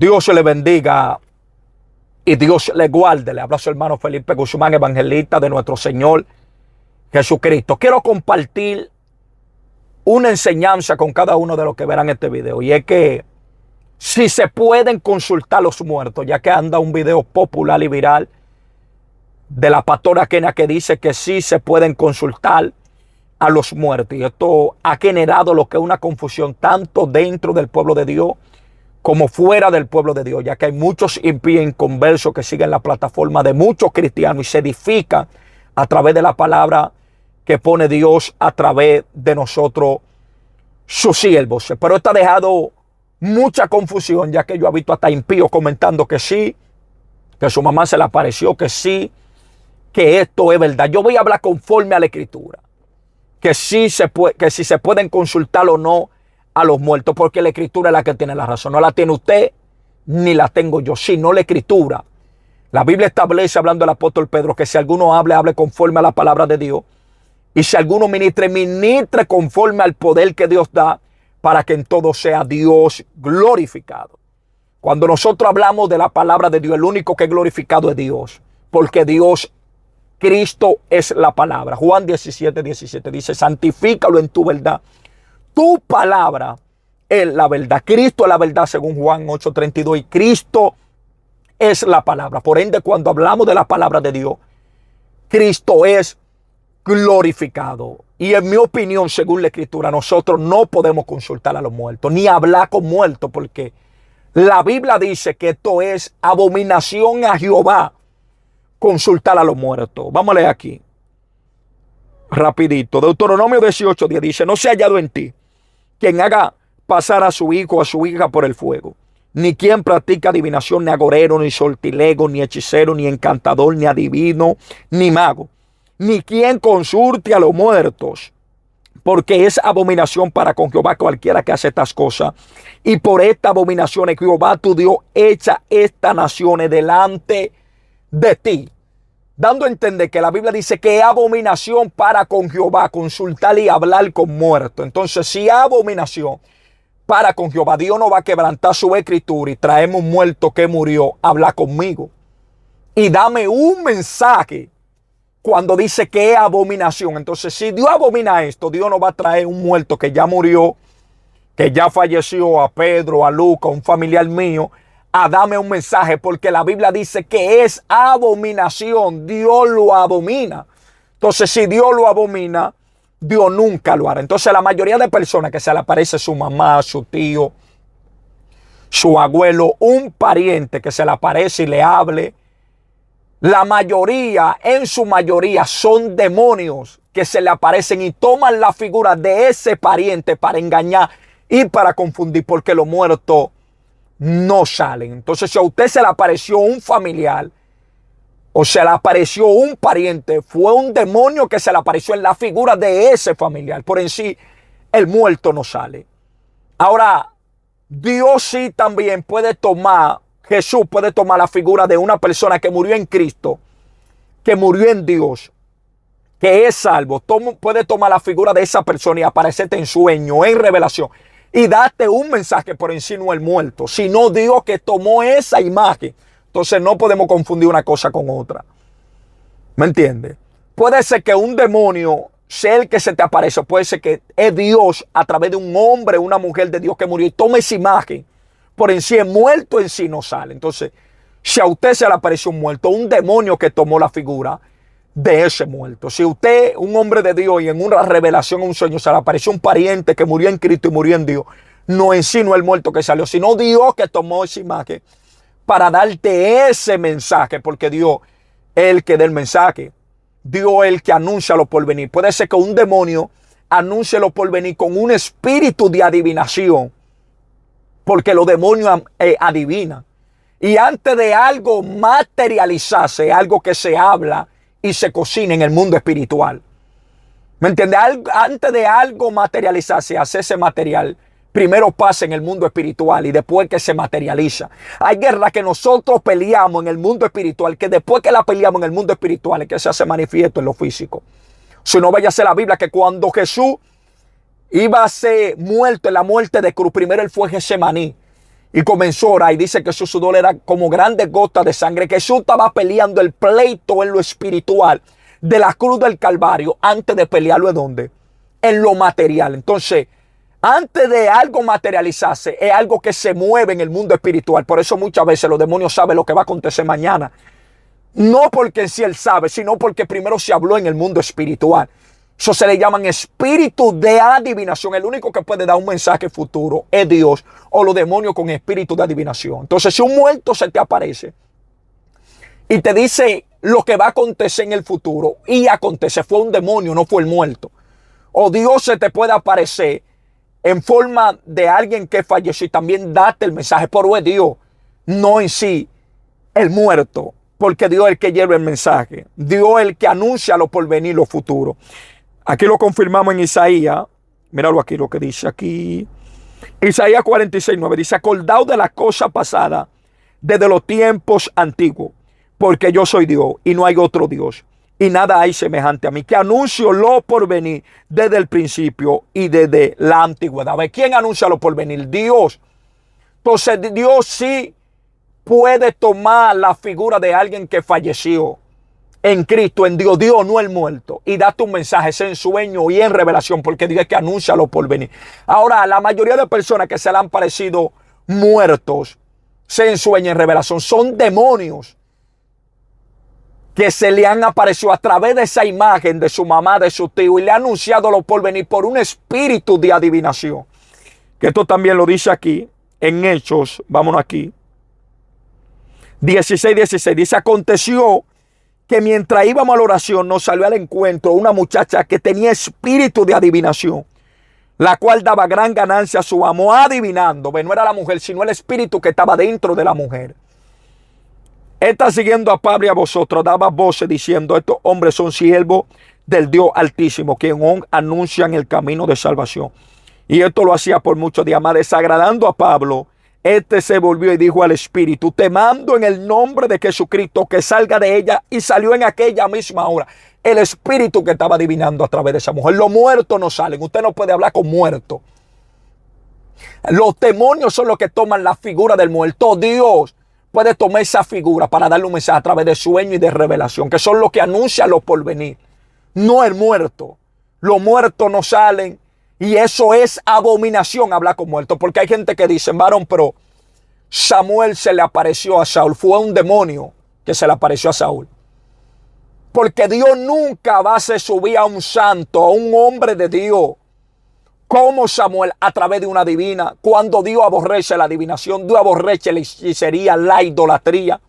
Dios le bendiga y Dios le guarde. Le habla su hermano Felipe Guzmán, evangelista de nuestro Señor Jesucristo. Quiero compartir una enseñanza con cada uno de los que verán este video. Y es que si se pueden consultar los muertos, ya que anda un video popular y viral de la pastora Kenia que dice que sí se pueden consultar a los muertos. Y esto ha generado lo que es una confusión tanto dentro del pueblo de Dios como fuera del pueblo de Dios, ya que hay muchos impíos inconversos que siguen la plataforma de muchos cristianos y se edifican a través de la palabra que pone Dios a través de nosotros, sus siervos. Pero esto ha dejado mucha confusión, ya que yo he visto hasta impíos comentando que sí, que su mamá se le apareció, que sí, que esto es verdad. Yo voy a hablar conforme a la Escritura, que sí se puede, que si se pueden consultar o no a los muertos, porque la Escritura es la que tiene la razón. No la tiene usted, ni la tengo yo, sino la Escritura. La Biblia establece, hablando del apóstol Pedro, que si alguno hable conforme a la palabra de Dios. Y si alguno ministre conforme al poder que Dios da, para que en todo sea Dios glorificado. Cuando nosotros hablamos de la palabra de Dios, el único que es glorificado es Dios. Porque Dios, Cristo es la palabra. Juan 17:17 dice, santifícalo en tu verdad. Tu palabra es la verdad. Cristo es la verdad según Juan 8:32. Y Cristo es la palabra. Por ende, cuando hablamos de la palabra de Dios, Cristo es glorificado. Y en mi opinión, según la Escritura, nosotros no podemos consultar a los muertos, ni hablar con muertos, porque la Biblia dice que esto es abominación a Jehová, consultar a los muertos. Vamos a leer aquí, rapidito. Deuteronomio 18:10 dice, no se ha hallado en ti quien haga pasar a su hijo o a su hija por el fuego, ni quien practica adivinación, ni agorero, ni sortilego, ni hechicero, ni encantador, ni adivino, ni mago, ni quien consulte a los muertos, porque es abominación para con Jehová cualquiera que hace estas cosas. Y por esta abominación Jehová tu Dios echa estas naciones delante de ti. Dando a entender que la Biblia dice que es abominación para con Jehová consultar y hablar con muertos. Entonces, si es abominación para con Jehová, Dios no va a quebrantar su escritura y traemos un muerto que murió, habla conmigo y dame un mensaje. Cuando dice que es abominación, entonces si Dios abomina esto, Dios no va a traer un muerto que ya murió, que ya falleció, a Pedro, a Lucas, un familiar mío, a darme un mensaje, porque la Biblia dice que es abominación. Dios lo abomina. Entonces, si Dios lo abomina, Dios nunca lo hará. Entonces, la mayoría de personas que se le aparece su mamá, su tío, su abuelo, un pariente que se le aparece y le hable, la mayoría, en su mayoría, son demonios que se le aparecen y toman la figura de ese pariente para engañar y para confundir, porque los muertos no salen. Entonces, si a usted se le apareció un familiar o se le apareció un pariente, fue un demonio que se le apareció en la figura de ese familiar. Por en sí, el muerto no sale. Ahora, Dios sí también puede tomar, Jesús puede tomar la figura de una persona que murió en Cristo, que murió en Dios, que es salvo. Puede tomar la figura de esa persona y aparecerte en sueño, en revelación, y darte un mensaje por encima del muerto, sino Dios que tomó esa imagen. Entonces no podemos confundir una cosa con otra. ¿Me entiendes? Puede ser que un demonio sea el que se te aparece, puede ser que es Dios a través de un hombre, una mujer de Dios que murió y toma esa imagen. Por en sí, el muerto en sí no sale. Entonces, si a usted se le apareció un muerto, un demonio que tomó la figura de ese muerto. Si usted, un hombre de Dios, y en una revelación, un sueño, se le apareció un pariente que murió en Cristo y murió en Dios, no en sí no el muerto que salió, sino Dios que tomó esa imagen para darte ese mensaje, porque Dios es el que da el mensaje. Dios es el que anuncia lo por venir. Puede ser que un demonio anuncie lo por venir con un espíritu de adivinación, porque los demonios adivinan. Y antes de algo materializarse, algo que se habla y se cocina en el mundo espiritual. ¿Me entiendes? Antes de algo materializarse, hacerse material, primero pasa en el mundo espiritual y después que se materializa. Hay guerras que nosotros peleamos en el mundo espiritual, que después que la peleamos en el mundo espiritual es que se hace manifiesto en lo físico. Si no, vaya a ser la Biblia que cuando Jesús iba a ser muerto en la muerte de cruz, primero él fue Getsemaní. Y comenzó a orar y dice que su sudor era como grandes gotas de sangre. Que Jesús estaba peleando el pleito en lo espiritual de la cruz del Calvario antes de pelearlo en ¿dónde? En lo material. Entonces, antes de algo materializarse, es algo que se mueve en el mundo espiritual. Por eso muchas veces los demonios saben lo que va a acontecer mañana. No porque en sí él sabe, sino porque primero se habló en el mundo espiritual. Eso se le llaman espíritu de adivinación. El único que puede dar un mensaje futuro es Dios o los demonios con espíritu de adivinación. Entonces, si un muerto se te aparece y te dice lo que va a acontecer en el futuro y acontece, fue un demonio, no fue el muerto. O Dios se te puede aparecer en forma de alguien que falleció y también date el mensaje, pero es Dios, no en sí el muerto, porque Dios es el que lleva el mensaje. Dios es el que anuncia lo porvenir, lo futuro. Aquí lo confirmamos en Isaías. Míralo aquí lo que dice aquí. Isaías 46:9 dice: acordaos de las cosas pasadas desde los tiempos antiguos, porque yo soy Dios y no hay otro Dios, y nada hay semejante a mí, que anuncio lo porvenir desde el principio y desde la antigüedad. ¿Quién anuncia lo porvenir? Dios. Entonces Dios sí puede tomar la figura de alguien que falleció en Cristo, en Dios, Dios no el muerto, y date un mensaje, sea en sueño y en revelación, porque Dios es que anuncia lo porvenir. Ahora, la mayoría de personas que se le han parecido muertos, sea en sueño, en revelación, son demonios que se le han aparecido a través de esa imagen de su mamá, de su tío, y le ha anunciado lo porvenir por un espíritu de adivinación. Que esto también lo dice aquí, en Hechos, vámonos aquí, 16:16, dice: aconteció que mientras íbamos a la oración nos salió al encuentro una muchacha que tenía espíritu de adivinación, la cual daba gran ganancia a su amo adivinando. No era la mujer, sino el espíritu que estaba dentro de la mujer. Esta, siguiendo a Pablo y a vosotros, daba voces diciendo: estos hombres son siervos del Dios Altísimo, quien anuncian el camino de salvación. Y esto lo hacía por muchos días más, desagradando a Pablo. Este se volvió y dijo al espíritu: te mando en el nombre de Jesucristo que salga de ella. Y salió en aquella misma hora el espíritu que estaba adivinando a través de esa mujer. Los muertos no salen. Usted no puede hablar con muertos. Los demonios son los que toman la figura del muerto. Dios puede tomar esa figura para darle un mensaje a través de sueño y de revelación, que son los que anuncian lo porvenir, no el muerto. Los muertos no salen. Y eso es abominación, hablar con muertos. Porque hay gente que dice: varón, pero Samuel se le apareció a Saúl. Fue un demonio que se le apareció a Saúl. Porque Dios nunca va a hacer subir a un santo, a un hombre de Dios, como Samuel, a través de una divina. Cuando Dios aborrece la adivinación, Dios aborrece la hechicería, la idolatría.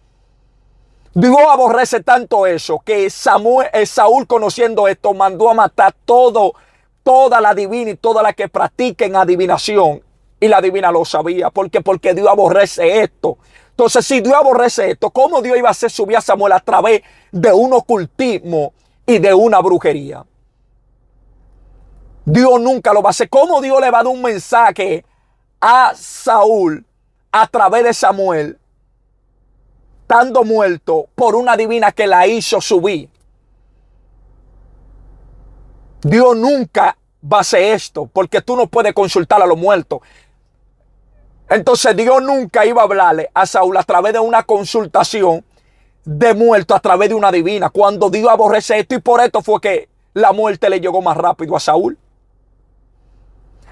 Dios aborrece tanto eso que Saúl, conociendo esto, mandó a matar toda la divina y toda la que practiquen adivinación. Y la divina lo sabía. Porque Dios aborrece esto. Entonces, si Dios aborrece esto, ¿cómo Dios iba a hacer subir a Samuel a través de un ocultismo y de una brujería? Dios nunca lo va a hacer. ¿Cómo Dios le va a dar un mensaje a Saúl a través de Samuel, estando muerto, por una divina que la hizo subir? Dios nunca va a hacer esto, porque tú no puedes consultar a los muertos. Entonces Dios nunca iba a hablarle a Saúl a través de una consultación de muerto, a través de una divina, cuando Dios aborrece esto. Y por esto fue que la muerte le llegó más rápido a Saúl.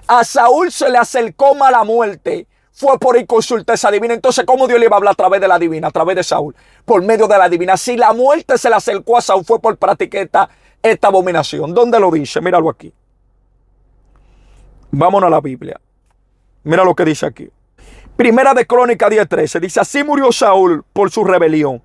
A Saúl se le acercó más la muerte, fue por ir consultar esa divina. Entonces, ¿cómo Dios le iba a hablar a través de la divina, a través de Saúl? Por medio de la divina. Si la muerte se le acercó a Saúl, fue por practicar esta abominación. ¿Dónde lo dice? Míralo aquí. Vámonos a la Biblia. Mira lo que dice aquí. Primera de Crónicas 10:13. Dice: así murió Saúl por su rebelión,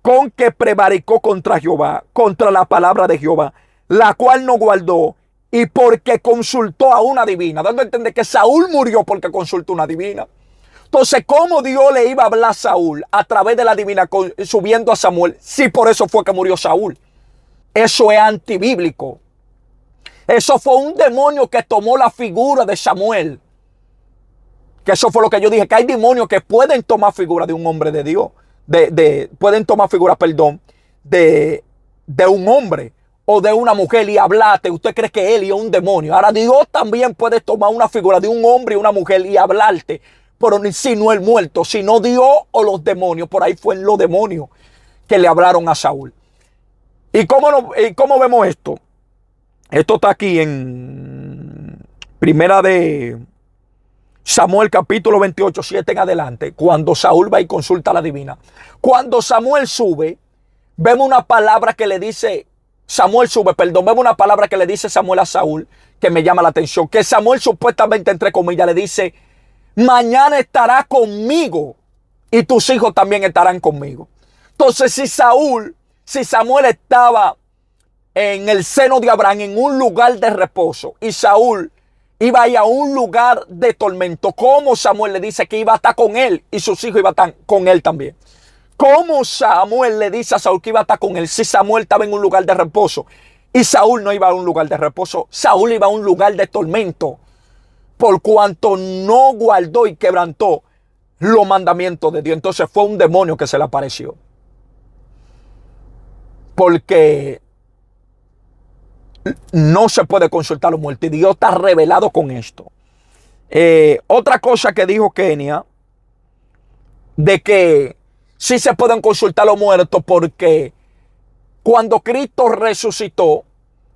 con que prevaricó contra Jehová, contra la palabra de Jehová, la cual no guardó, y porque consultó a una divina. Dando a entender que Saúl murió porque consultó una divina. Entonces, ¿cómo Dios le iba a hablar a Saúl a través de la divina subiendo a Samuel? Sí, por eso fue que murió Saúl. Eso es antibíblico. Eso fue un demonio que tomó la figura de Samuel. Que eso fue lo que yo dije, que hay demonios que pueden tomar figura de un hombre de Dios. Pueden tomar figura, de un hombre o de una mujer y hablarte. Usted cree que él es un demonio. Ahora Dios también puede tomar una figura de un hombre y una mujer y hablarte sino el muerto, sino Dios o los demonios. Por ahí fue en los demonios que le hablaron a Saúl. ¿Y cómo vemos esto? Esto está aquí en Primera de Samuel capítulo 28, 7 en adelante, cuando Saúl va y consulta a la divina. Cuando Samuel sube, vemos una palabra que le dice, vemos una palabra que le dice Samuel a Saúl, que me llama la atención, que Samuel supuestamente, entre comillas, le dice, mañana estará conmigo y tus hijos también estarán conmigo. Entonces, si Samuel estaba en el seno de Abraham, en un lugar de reposo, y Saúl iba a ir a un lugar de tormento, ¿cómo Samuel le dice que iba a estar con él y sus hijos iban a estar con él también? ¿Cómo Samuel le dice a Saúl que iba a estar con él si Samuel estaba en un lugar de reposo y Saúl no iba a un lugar de reposo? Saúl iba a un lugar de tormento por cuanto no guardó y quebrantó los mandamientos de Dios. Entonces fue un demonio que se le apareció. Porque no se puede consultar a los muertos. Y Dios está revelado con esto. Otra cosa que dijo Kenia, de que sí se pueden consultar a los muertos, porque cuando Cristo resucitó,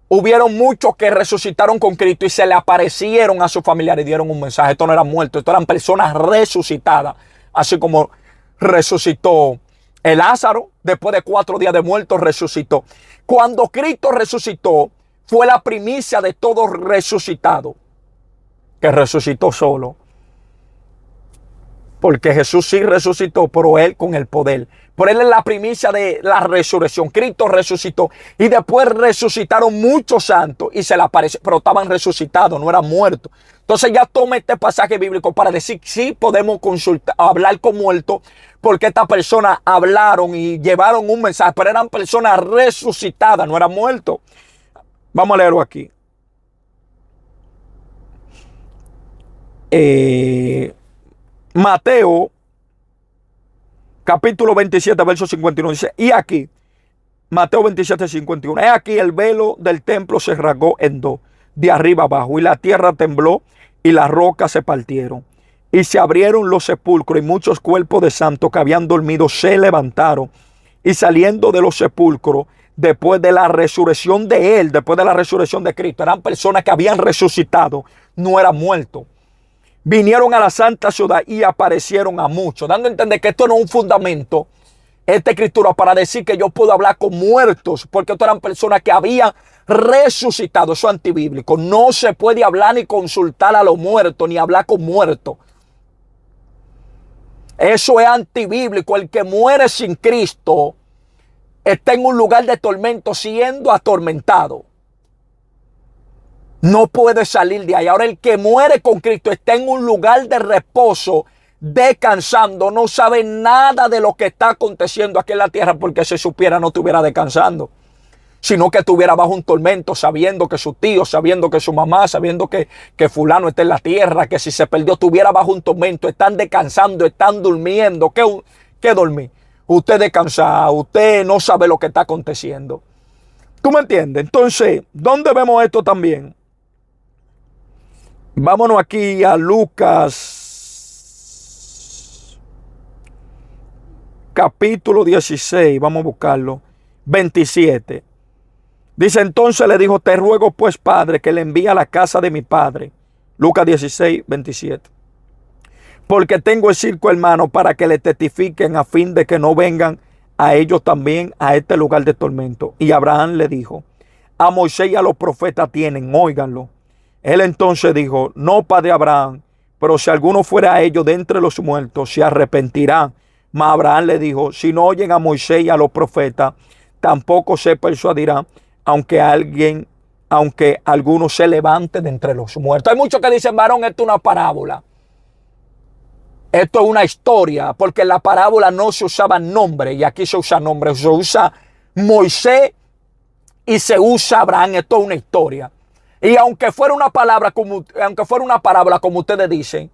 hubieron muchos que resucitaron con Cristo y se le aparecieron a sus familiares y dieron un mensaje. Estos no eran muertos, estos eran personas resucitadas, así como resucitó el Lázaro, después de 4 días de muerto, resucitó. Cuando Cristo resucitó, fue la primicia de todo resucitado, que resucitó solo. Porque Jesús sí resucitó, pero Él con el poder. Por Él es la primicia de la resurrección. Cristo resucitó y después resucitaron muchos santos y se le apareció, pero estaban resucitados, no eran muertos. Entonces ya toma este pasaje bíblico para decir sí podemos hablar con muertos, porque estas personas hablaron y llevaron un mensaje, pero eran personas resucitadas, no eran muertos. Vamos a leerlo aquí. Mateo capítulo 27, verso 51 dice, y aquí, Mateo 27, 51, he aquí el velo del templo se rasgó en dos, de arriba abajo, y la tierra tembló y las rocas se partieron, y se abrieron los sepulcros, y muchos cuerpos de santos que habían dormido se levantaron, y saliendo de los sepulcros, después de la resurrección de Él, después de la resurrección de Cristo, eran personas que habían resucitado, no eran muertos. Vinieron a la santa ciudad y aparecieron a muchos, dando a entender que esto no es un fundamento, esta escritura, para decir que yo puedo hablar con muertos, porque estas eran personas que habían resucitado. Eso es antibíblico. No se puede hablar ni consultar a los muertos, ni hablar con muertos. Eso es antibíblico. El que muere sin Cristo está en un lugar de tormento siendo atormentado. No puede salir de ahí. Ahora el que muere con Cristo está en un lugar de reposo, descansando. No sabe nada de lo que está aconteciendo aquí en la tierra, porque si supiera no estuviera descansando, sino que estuviera bajo un tormento, sabiendo que su tío, sabiendo que su mamá, sabiendo que fulano está en la tierra, que si se perdió estuviera bajo un tormento. Están descansando, están durmiendo. ¿Qué dormir? Usted descansa, usted no sabe lo que está aconteciendo. ¿Tú me entiendes? Entonces, ¿dónde vemos esto también? Vámonos aquí a Lucas capítulo 16, vamos a buscarlo, 27. Dice, entonces le dijo, te ruego pues, Padre, que le envíe a la casa de mi padre. Lucas 16, 27. Porque tengo el circo, hermano, para que le testifiquen a fin de que no vengan a ellos también a este lugar de tormento. Y Abraham le dijo, a Moisés y a los profetas tienen, óiganlo. Él entonces dijo, no, padre Abraham, pero si alguno fuera a ellos de entre los muertos, se arrepentirá. Mas Abraham le dijo, si no oyen a Moisés y a los profetas, tampoco se persuadirá, aunque alguno se levante de entre los muertos. Hay muchos que dicen, varón, esto es una parábola. Esto es una historia, porque en la parábola no se usaba nombre, y aquí se usa nombre. Se usa Moisés y se usa Abraham. Esto es una historia. Y aunque fuera una parábola, como ustedes dicen,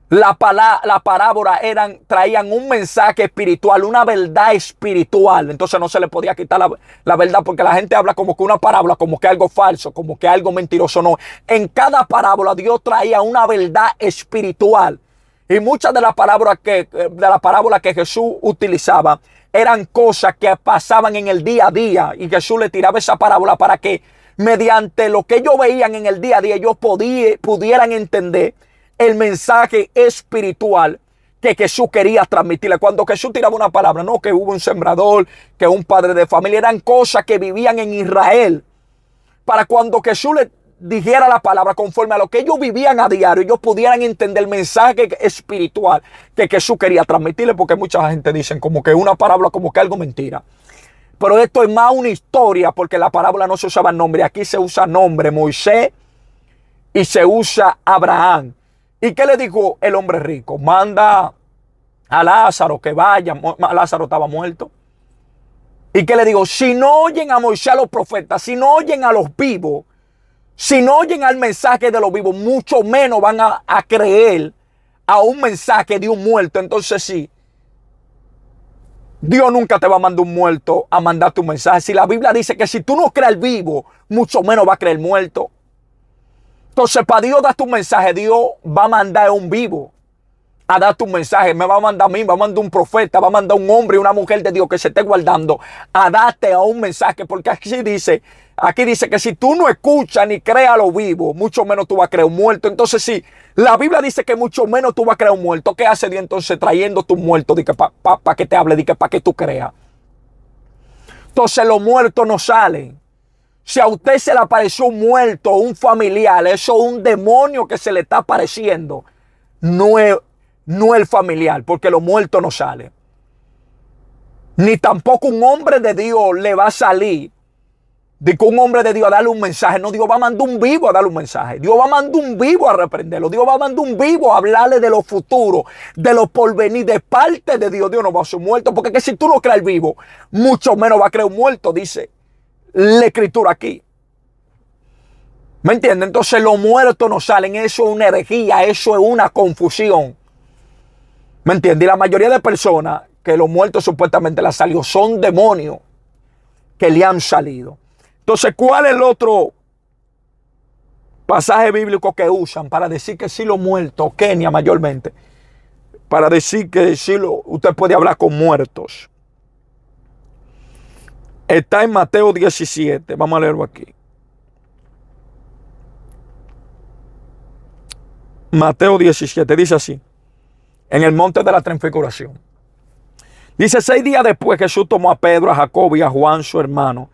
la parábola traían un mensaje espiritual, una verdad espiritual. Entonces no se le podía quitar la verdad, porque la gente habla como que una parábola, como que algo falso, como que algo mentiroso. No, en cada parábola Dios traía una verdad espiritual. Y muchas de las parábolas que Jesús utilizaba eran cosas que pasaban en el día a día. Y Jesús le tiraba esa parábola para que mediante lo que ellos veían en el día a día, ellos pudieran entender el mensaje espiritual que Jesús quería transmitirle. Cuando Jesús tiraba una palabra, no que hubo un sembrador, que un padre de familia, eran cosas que vivían en Israel. Para cuando Jesús le dijera la palabra conforme a lo que ellos vivían a diario, ellos pudieran entender el mensaje espiritual que Jesús quería transmitirle, porque mucha gente dice como que una parábola, como que algo mentira. Pero esto es más una historia, porque la parábola no se usaba nombre. Aquí se usa nombre Moisés y se usa Abraham. ¿Y qué le dijo el hombre rico? Manda a Lázaro que vaya. Lázaro estaba muerto. ¿Y qué le digo? Si no oyen a Moisés, a los profetas, si no oyen a los vivos, si no oyen al mensaje de los vivos, mucho menos van a creer a un mensaje de un muerto. Entonces sí, Dios nunca te va a mandar un muerto a mandar tu mensaje. Si la Biblia dice que si tú no crees el vivo, mucho menos va a creer el muerto. Entonces, para Dios dar tu mensaje, Dios va a mandar a un vivo a dar tu mensaje. Me va a mandar a mí, va a mandar un profeta, va a mandar un hombre y una mujer de Dios que se esté guardando a darte a un mensaje. Porque aquí dice que si tú no escuchas ni crees a lo vivo, mucho menos tú vas a creer un muerto. Entonces, si la Biblia dice que mucho menos tú vas a creer un muerto, ¿qué hace Dios entonces trayendo tu muerto para que te hable, para que tú creas? Entonces, los muertos no salen. Si a usted se le apareció un muerto, un familiar, eso es un demonio que se le está apareciendo. No es el familiar, porque los muertos no salen. Ni tampoco un hombre de Dios le va a salir de que un hombre de Dios a darle un mensaje. No, Dios va a mandar un vivo a darle un mensaje. Dios va a mandar un vivo a reprenderlo. Dios va a mandar un vivo a hablarle de lo futuro, de lo porvenir, de parte de Dios. Dios no va a ser muerto, porque que si tú no crees el vivo, mucho menos va a creer un muerto, dice la escritura aquí. ¿Me entienden? Entonces los muertos no salen. Eso es una herejía. Eso es una confusión. ¿Me entiendes? Y la mayoría de personas que los muertos supuestamente les salió son demonios que le han salido. Entonces, ¿cuál es el otro pasaje bíblico que usan para decir que sí los muertos, Kenia mayormente, para decir que sí usted puede hablar con muertos? Está en Mateo 17. Vamos a leerlo aquí. Mateo 17 dice así. En el monte de la transfiguración. Dice: 6 días después Jesús tomó a Pedro, a Jacobo y a Juan su hermano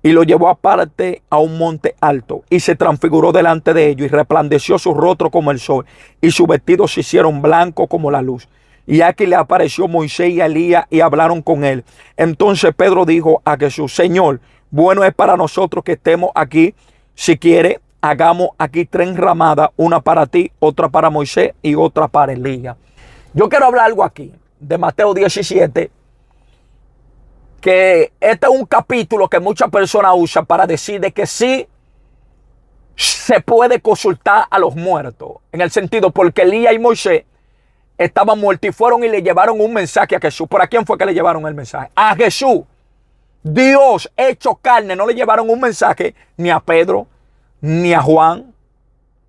y lo llevó aparte a un monte alto y se transfiguró delante de ellos y resplandeció su rostro como el sol y sus vestidos se hicieron blancos como la luz. Y aquí le apareció Moisés y Elías y hablaron con él. Entonces Pedro dijo a Jesús: Señor, bueno es para nosotros que estemos aquí. Si quiere, hagamos aquí 3 ramadas, una para ti, otra para Moisés y otra para Elías. Yo quiero hablar algo aquí de Mateo 17, que este es un capítulo que muchas personas usan para decir de que sí se puede consultar a los muertos. En el sentido, porque Elías y Moisés estaban muertos y fueron y le llevaron un mensaje a Jesús. ¿Por a quién fue que le llevaron el mensaje? A Jesús. Dios hecho carne. No le llevaron un mensaje ni a Pedro, ni a Juan.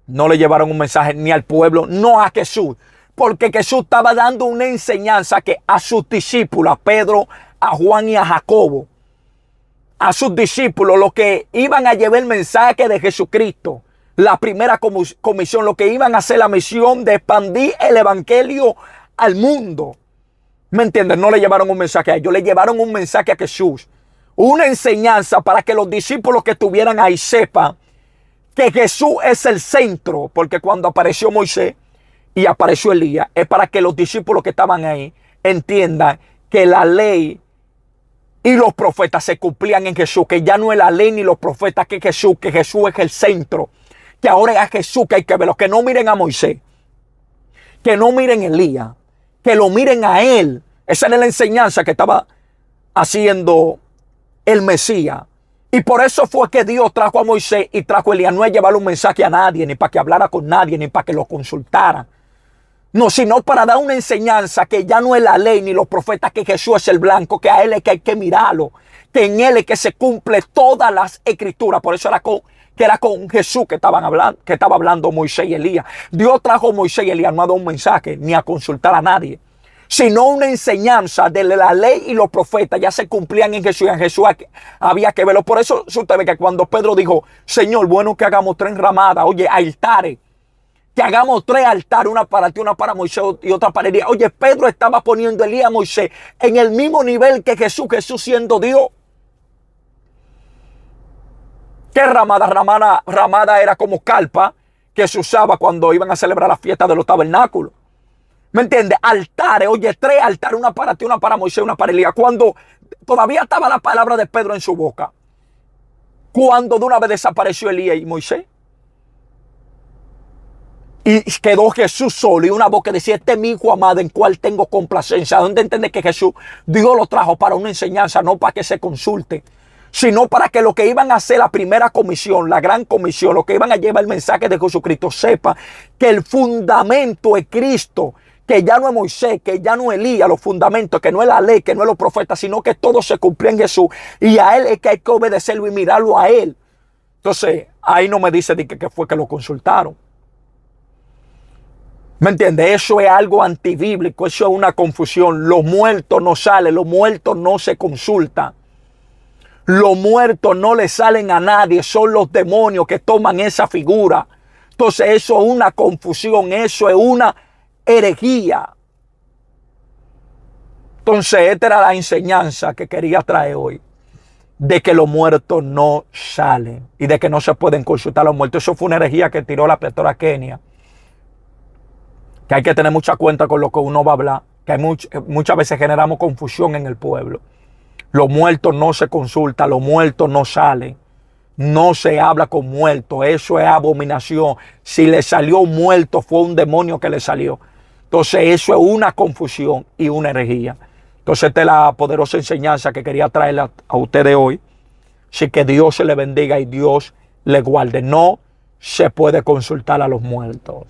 No le llevaron un mensaje ni al pueblo, no a Jesús. Porque Jesús estaba dando una enseñanza que a sus discípulos, a Pedro, a Juan y a Jacobo, a sus discípulos, los que iban a llevar el mensaje de Jesucristo, la primera comisión, lo que iban a hacer la misión de expandir el evangelio al mundo. ¿Me entienden? No le llevaron un mensaje a ellos, le llevaron un mensaje a Jesús. Una enseñanza para que los discípulos que estuvieran ahí sepan que Jesús es el centro, porque cuando apareció Moisés y apareció Elías, es para que los discípulos que estaban ahí entiendan que la ley y los profetas se cumplían en Jesús, que ya no es la ley ni los profetas, que Jesús es el centro, que ahora es a Jesús que hay que verlo, que no miren a Moisés, que no miren a Elías, que lo miren a él. Esa era la enseñanza que estaba haciendo el Mesías. Y por eso fue que Dios trajo a Moisés y trajo a Elías. No es llevarle un mensaje a nadie, ni para que hablara con nadie, ni para que lo consultara. No, sino para dar una enseñanza que ya no es la ley ni los profetas, que Jesús es el blanco, que a él es que hay que mirarlo, que en él es que se cumple todas las escrituras. Por eso era que era con Jesús que estaba hablando Moisés y Elías. Dios trajo a Moisés y Elías no a dar un mensaje ni a consultar a nadie, sino una enseñanza de la ley y los profetas ya se cumplían en Jesús, y en Jesús había que verlo. Por eso usted ve que cuando Pedro dijo, Señor, bueno que hagamos 3 enramadas, oye, altares, que hagamos 3 altares, una para ti, una para Moisés y otra para Elías. Oye, Pedro estaba poniendo a Elías y Moisés en el mismo nivel que Jesús siendo Dios. ¿Qué ramada? Ramada era como carpa que se usaba cuando iban a celebrar la fiesta de los tabernáculos. ¿Me entiendes? Altares, oye, 3 altares, una para ti, una para Moisés, una para Elías. Cuando todavía estaba la palabra de Pedro en su boca. Cuando de una vez desapareció Elías y Moisés. Y quedó Jesús solo y una voz que decía, este es mi hijo amado en cual tengo complacencia. ¿Dónde entiende que Jesús, Dios lo trajo para una enseñanza, no para que se consulte, sino para que lo que iban a hacer la primera comisión, la gran comisión, lo que iban a llevar el mensaje de Jesucristo, sepa que el fundamento es Cristo, que ya no es Moisés, que ya no es Elías, los fundamentos, que no es la ley, que no es los profetas, sino que todo se cumplió en Jesús. Y a Él es que hay que obedecerlo y mirarlo a Él. Entonces, ahí no me dice de que fue que lo consultaron. ¿Me entiendes? Eso es algo antibíblico, eso es una confusión. Los muertos no salen, los muertos no se consultan. Los muertos no le salen a nadie, son los demonios que toman esa figura. Entonces eso es una confusión, eso es una herejía. Entonces esta era la enseñanza que quería traer hoy, de que los muertos no salen y de que no se pueden consultar a los muertos. Eso fue una herejía que tiró la pastora Kenia. Que hay que tener mucha cuenta con lo que uno va a hablar, que muchas veces generamos confusión en el pueblo. Los muertos no se consultan, los muertos no salen, no se habla con muertos, eso es abominación. Si le salió un muerto fue un demonio que le salió. Entonces eso es una confusión y una herejía. Entonces esta es la poderosa enseñanza que quería traer a ustedes hoy. Así que Dios se le bendiga y Dios le guarde. No se puede consultar a los muertos.